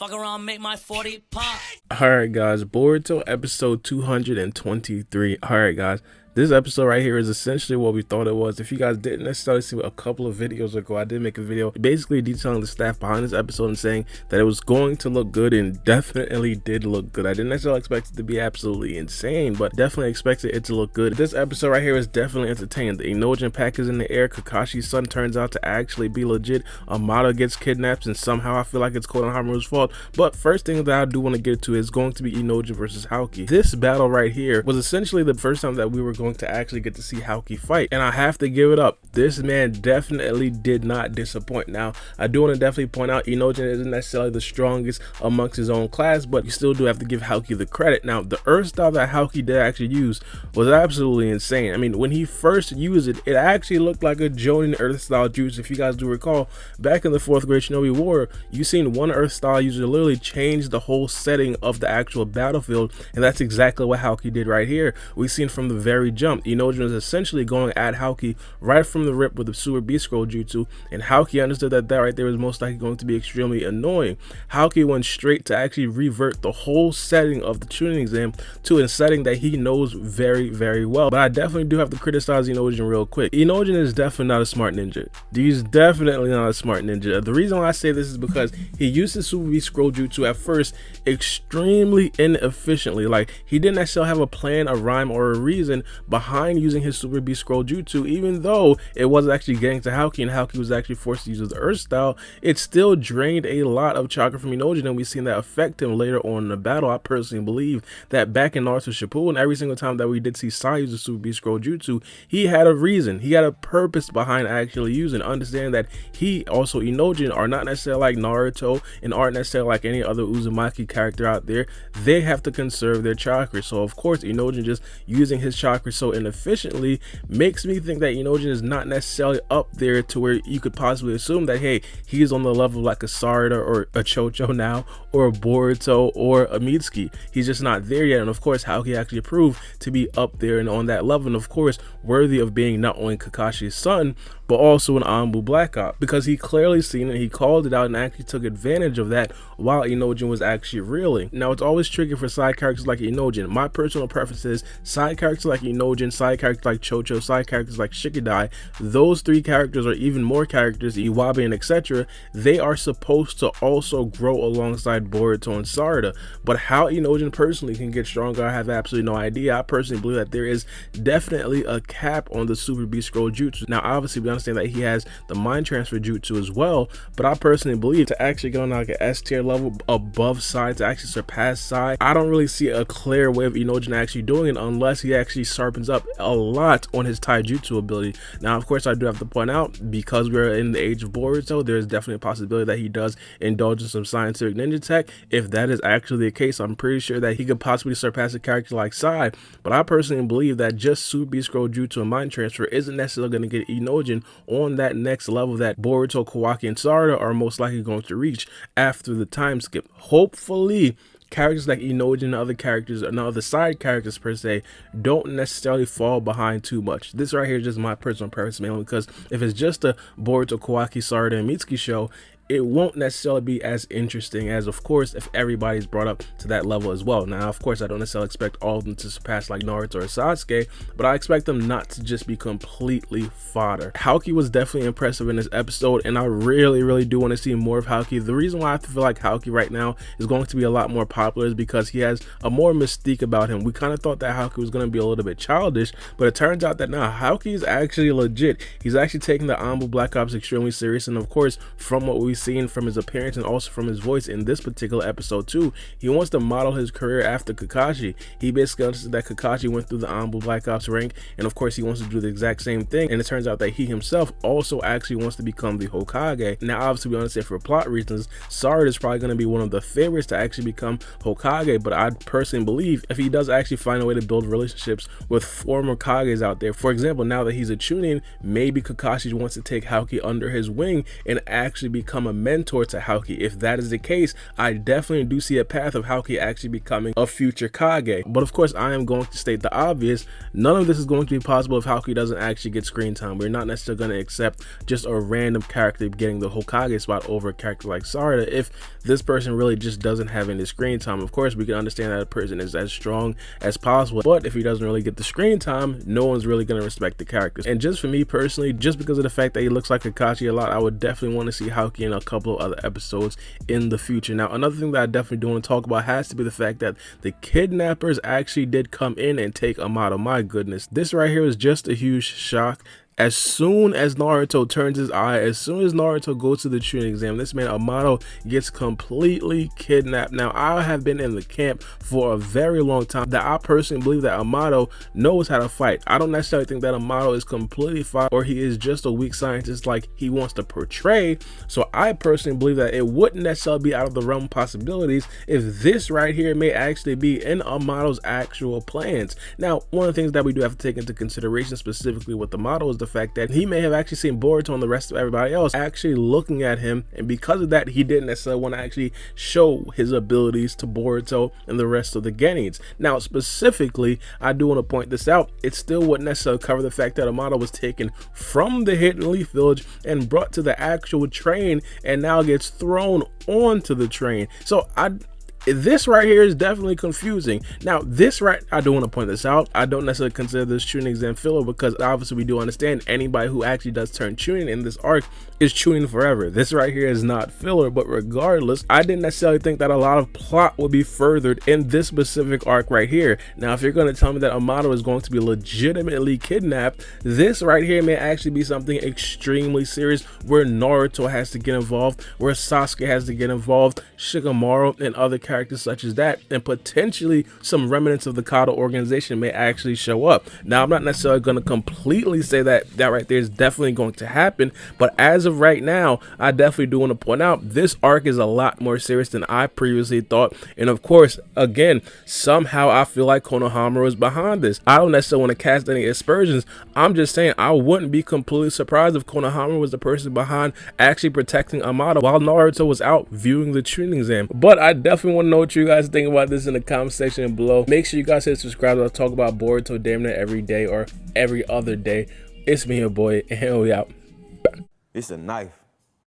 Fuck around, make my 40 pop. Alright guys, Boruto episode 223. Alright guys, this episode right here is essentially what we thought it was. If you guys didn't necessarily see a couple of videos ago, I did make a video basically detailing the staff behind this episode and saying that it was going to look good, and definitely did look good. I didn't necessarily expect it to be absolutely insane, but definitely expected it to look good. This episode right here is definitely entertaining. The Inojin pack is in the air. Kakashi's son turns out to actually be legit. Amada gets kidnapped, and somehow I feel like it's Konohamaru's fault. But first thing that I do want to get to is going to be Inojin versus Hakuki. This battle right here was essentially the first time that we were going to actually get to see Hakuki fight, and I have to give it up. This man definitely did not disappoint. Now, I do want to definitely point out Inojin isn't necessarily the strongest amongst his own class, but you still do have to give Hakuki the credit. Now, the earth style that Hakuki did actually use was absolutely insane. I mean, when he first used it, it actually looked like a Chunin earth style juice. If you guys do recall, back in the 4th grade Shinobi War, you seen one earth style user literally change the whole setting of the actual battlefield, and that's exactly what Hakuki did right here. We've seen from the very jump, Inojin was essentially going at Hakuki right from the rip with the Super Beast Scroll Jutsu, and Hakuki understood that that right there was most likely going to be extremely annoying. Hakuki went straight to actually revert the whole setting of the Chunin exam to a setting that he knows very, very well. But I definitely do have to criticize Inojin real quick. Inojin is definitely not a smart ninja. He's definitely not a smart ninja. The reason why I say this is because he used the Super Beast Scroll Jutsu at first extremely inefficiently. Like, he didn't necessarily have a plan, a rhyme, or a reason behind using his Super Beast Scroll Jutsu. Even though it wasn't actually getting to Hakuki and Hakuki was actually forced to use his earth style, it still drained a lot of chakra from Inojin, and we've seen that affect him later on in the battle. I personally believe that back in Naruto Shippuden, every single time that we did see Sai use the Super Beast Scroll Jutsu, he had a reason, he had a purpose behind actually using. Understand that he also, Inojin, are not necessarily like Naruto and aren't necessarily like any other Uzumaki character out there. They have to conserve their chakra, so of course Inojin just using his chakra so inefficiently makes me think that Inojin is not necessarily up there to where you could possibly assume that, hey, he's on the level like a Sarada or a Chocho now, or a Boruto or a Mitsuki. He's just not there yet, and of course Hakuki actually proved to be up there and on that level, and of course worthy of being not only Kakashi's son but also an Anbu Black Op, because he clearly seen it, he called it out, and actually took advantage of that while Inojin was actually reeling. Now, it's always tricky for side characters like Inojin. My personal preference is side characters like Inojin, side characters like Chocho, side characters like Shikidai. Those three characters, or even more characters, Iwabe and etc., they are supposed to also grow alongside Boruto and Sarada. But how Inojin personally can get stronger, I have absolutely no idea. I personally believe that there is definitely a cap on the Super Beast Scroll Jutsu. Now, obviously, we understand that he has the mind transfer jutsu as well, but I personally believe to actually go on like an S tier level above Sai, to actually surpass Sai, I don't really see a clear way of Inojin actually doing it unless he actually sharpens up a lot on his taijutsu ability. Now, of course, I do have to point out, because we're in the age of Boruto, there's definitely a possibility that he does indulge in some scientific ninja tech. If that is actually the case, I'm pretty sure that he could possibly surpass a character like Sai, but I personally believe that just Super Beast Scroll Jutsu and mind transfer isn't necessarily going to get Inojin on that next level that Boruto, Kawaki, and Sarada are most likely going to reach after the time skip. Hopefully, characters like Inojin and other characters, and other side characters per se, don't necessarily fall behind too much. This right here is just my personal preference, mainly because if it's just a Boruto, Kawaki, Sarada, and Mitsuki show, it won't necessarily be as interesting as, of course, if everybody's brought up to that level as well. Now, of course, I don't necessarily expect all of them to surpass like Naruto or Sasuke, but I expect them not to just be completely fodder. Hakuki was definitely impressive in this episode, and I really do want to see more of Hakuki. The reason why I feel like Hakuki right now is going to be a lot more popular is because he has a more mystique about him. We kind of thought that Hakuki was going to be a little bit childish, but it turns out that now Hakuki is actually legit. He's actually taking the Anbu Black Ops extremely serious, and of course, from what we've seen from his appearance and also from his voice in this particular episode too, he wants to model his career after Kakashi. He basically understood that Kakashi went through the Anbu Black Ops rank, and of course he wants to do the exact same thing, and it turns out that he himself also actually wants to become the Hokage. Now, obviously, we understand for plot reasons, Sarada is probably going to be one of the favorites to actually become Hokage, but I personally believe if he does actually find a way to build relationships with former Kages out there, for example, now that he's a Chunin, maybe Kakashi wants to take Hakuki under his wing and actually become become a mentor to Hakuki. If that is the case, I definitely do see a path of Hakuki actually becoming a future Kage. But of course, I am going to state the obvious. None of this is going to be possible if Hakuki doesn't actually get screen time. We're not necessarily going to accept just a random character getting the Hokage spot over a character like Sarada if this person really just doesn't have any screen time. Of course, we can understand that a person is as strong as possible, but if he doesn't really get the screen time, no one's really going to respect the characters. And just for me personally, just because of the fact that he looks like Kakashi a lot, I would definitely want to see Hakuki in a couple of other episodes in the future. Now, another thing that I definitely do want to talk about has to be the fact that the kidnappers actually did come in and take Amato. My goodness, this right here is just a huge shock. As soon as Naruto turns his eye, as soon as Naruto goes to the Chunin exam, this man Amato gets completely kidnapped. Now, I have been in the camp for a very long time that I personally believe that Amato knows how to fight. I don't necessarily think that Amato is completely fine or he is just a weak scientist like he wants to portray. So I personally believe that it wouldn't necessarily be out of the realm of possibilities if this right here may actually be in Amato's actual plans. Now, one of the things that we do have to take into consideration specifically with Amato is the fact that he may have actually seen Boruto and the rest of everybody else actually looking at him, and because of that, he didn't necessarily want to actually show his abilities to Boruto and the rest of the Genins. Now, specifically, I do want to point this out. It still wouldn't necessarily cover the fact that Amato was taken from the Hidden Leaf Village and brought to the actual train and now gets thrown onto the train. So this right here is definitely confusing. Now, I do want to point this out. I don't necessarily consider this Chunin exam filler because obviously we do understand anybody who actually does turn Chunin in this arc is Chunin forever. This right here is not filler, but regardless, I didn't necessarily think that a lot of plot would be furthered in this specific arc right here. Now, if you're going to tell me that Amato is going to be legitimately kidnapped, this right here may actually be something extremely serious where Naruto has to get involved, where Sasuke has to get involved, Shikamaru and other characters such as that, and potentially some remnants of the Kado organization may actually show up. Now, I'm not necessarily going to completely say that right there is definitely going to happen, but as of right now, I definitely do want to point out this arc is a lot more serious than I previously thought. And of course, again, somehow I feel like Konohamaru is behind this. I don't necessarily want to cast any aspersions. I'm just saying I wouldn't be completely surprised if Konohamaru was the person behind actually protecting Amato while Naruto was out viewing the Chunin exam. But I definitely want to know what you guys think about this in the comment section below. Make sure you guys hit subscribe. I'll talk about Boruto damn near every day or every other day. It's me, your boy, and we out. It's a knife.